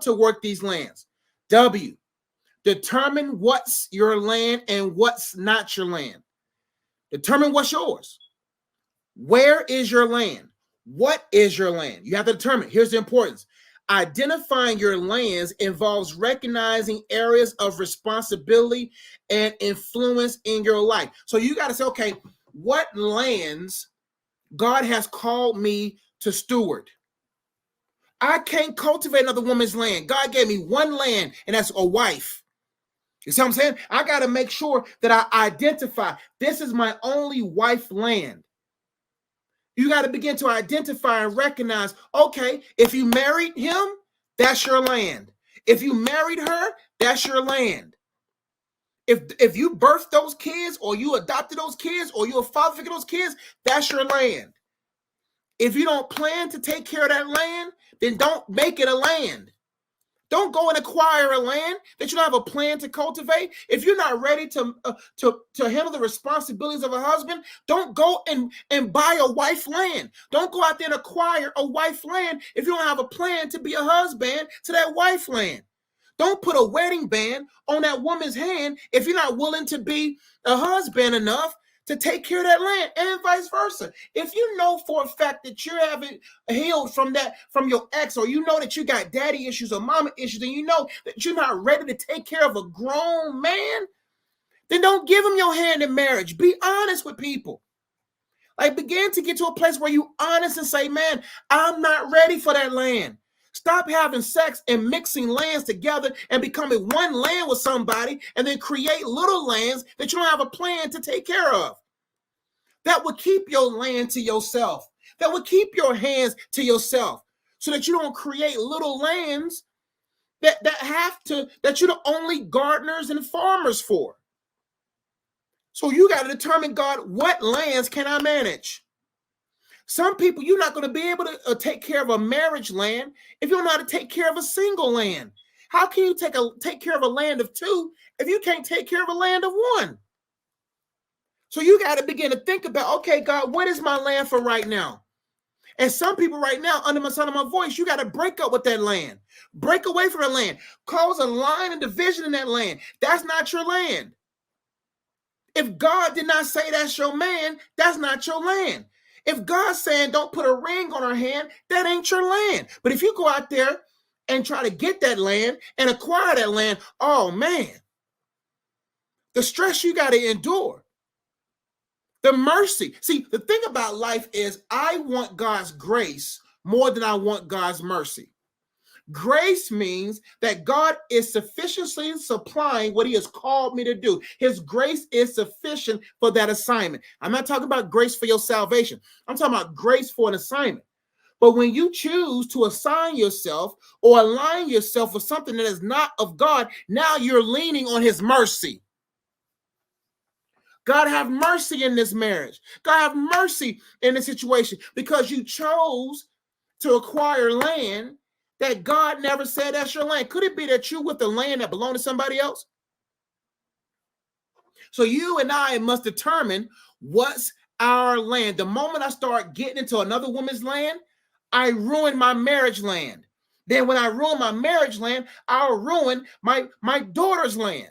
to work these lands? W, determine what's your land and what's not your land. Determine what's yours. Where is your land? What is your land? You have to determine. Here's the importance. Identifying your lands involves recognizing areas of responsibility and influence in your life. So you got to say, okay, what lands God has called me to steward? I can't cultivate another woman's land. God gave me one land, and that's a wife. You see what I'm saying? I got to make sure that I identify this is my only wife land. You got to begin to identify and recognize, okay, if you married him, that's your land. If you married her, that's your land. If you birthed those kids or you adopted those kids or you're a father figure those kids, that's your land. If you don't plan to take care of that land, then don't make it a land. Don't go and acquire a land that you don't have a plan to cultivate. If you're not ready to handle the responsibilities of a husband, don't go and buy a wife land. Don't go out there and acquire a wife land if you don't have a plan to be a husband to that wife land. Don't put a wedding band on that woman's hand if you're not willing to be a husband enough to take care of that land, and vice versa. If you know for a fact that you're having healed from your ex, or you know that you got daddy issues or mama issues, and you know that you're not ready to take care of a grown man, then don't give him your hand in marriage. Be honest with people. Like, begin to get to a place where you honest and say, man, I'm not ready for that land. Stop having sex and mixing lands together and becoming one land with somebody and then create little lands that you don't have a plan to take care of. That would keep your land to yourself. That would keep your hands to yourself so that you don't create little lands that you're the only gardeners and farmers for. So you got to determine, God, what lands can I manage? Some people, you're not going to be able to take care of a marriage land if you don't know how to take care of a single land. How can you take care of a land of two if you can't take care of a land of one? So you got to begin to think about, okay, God, what is my land for right now? And some people right now, under my sound of my voice, you got to break up with that land. Break away from the land. Cause a line of division in that land. That's not your land. If God did not say that's your man, that's not your land. If God's saying don't put a ring on her hand, that ain't your land. But if you go out there and try to get that land and acquire that land, oh man, the stress you got to endure, the mercy. See, the thing about life is I want God's grace more than I want God's mercy. Grace means that God is sufficiently supplying what he has called me to do. His grace is sufficient for that assignment. I'm not talking about grace for your salvation. I'm talking about grace for an assignment. But when you choose to assign yourself or align yourself with something that is not of God, now you're leaning on his mercy. God, have mercy in this marriage. God, have mercy in this situation because you chose to acquire land that God never said that's your land. Could it be that you with the land that belonged to somebody else? So you and I must determine what's our land. The moment I start getting into another woman's land, I ruin my marriage land. Then when I ruin my marriage land, I'll ruin my daughter's land.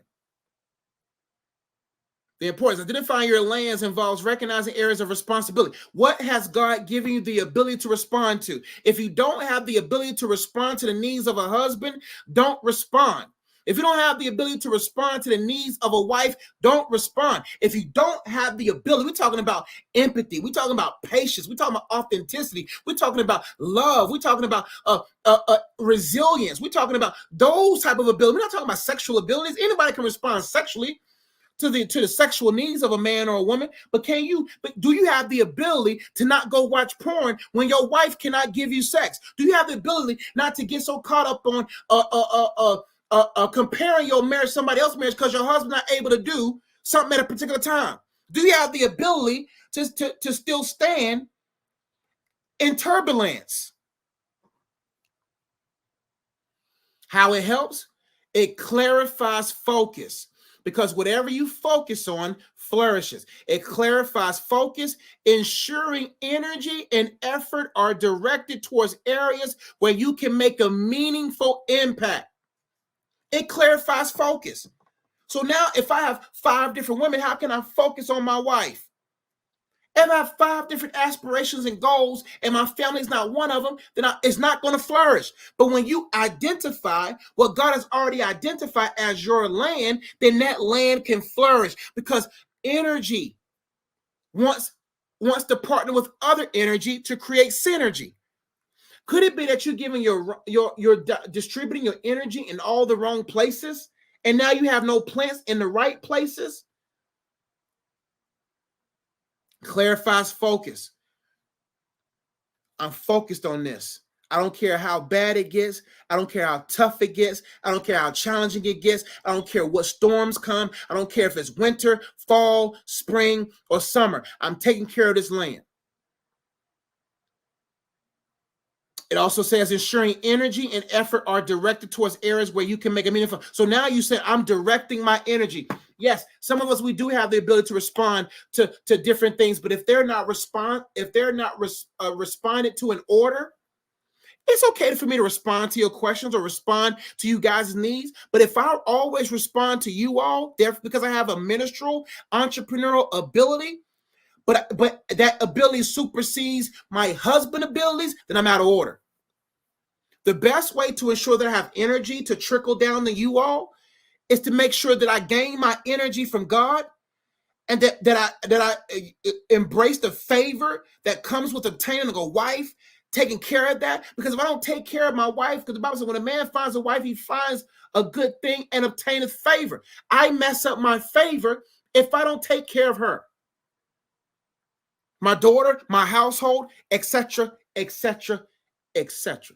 The importance of identifying your lands involves recognizing areas of responsibility. What has God given you the ability to respond to? If you don't have the ability to respond to the needs of a husband, don't respond. If you don't have the ability to respond to the needs of a wife, don't respond. If you don't have the ability, we're talking about empathy. We're talking about patience. We're talking about authenticity. We're talking about love. We're talking about resilience. We're talking about those type of abilities. We're not talking about sexual abilities. Anybody can respond sexually to the sexual needs of a man or a woman, but do you have the ability to not go watch porn when your wife cannot give you sex? Do you have the ability not to get so caught up on comparing your marriage to somebody else's marriage because your husband's not able to do something at a particular time? Do you have the ability to still stand in turbulence? How it helps? It clarifies focus. because whatever you focus on flourishes. It clarifies focus, ensuring energy and effort are directed towards areas where you can make a meaningful impact. It clarifies focus. So now if I have 5 different women, how can I focus on my wife? If I have 5 different aspirations and goals and my family is not one of them, then it's not going to flourish. But when you identify what God has already identified as your land, then that land can flourish, because energy wants to partner with other energy to create synergy. Could it be that you're giving you're distributing your energy in all the wrong places, and now you have no plants in the right places? Clarifies focus. I'm focused on this. I don't care how bad it gets. I don't care how tough it gets. I don't care how challenging it gets. I don't care what storms come. I don't care if it's winter, fall, spring, or summer. I'm taking care of this land. It also says ensuring energy and effort are directed towards areas where you can make a meaningful. So now you said, I'm directing my energy. Yes, some of us, we do have the ability to respond to different things, but if they're not responded to in order, it's okay for me to respond to your questions or respond to you guys' needs. But if I always respond to you all, because I have a ministerial, entrepreneurial ability, but that ability supersedes my husband abilities, then I'm out of order. The best way to ensure that I have energy to trickle down to you all is to make sure that I gain my energy from God, and that I embrace the favor that comes with obtaining a wife, taking care of that. Because if I don't take care of my wife, because the Bible says when a man finds a wife, he finds a good thing and obtaineth favor. I mess up my favor if I don't take care of her, my daughter, my household, etc., etc., etc.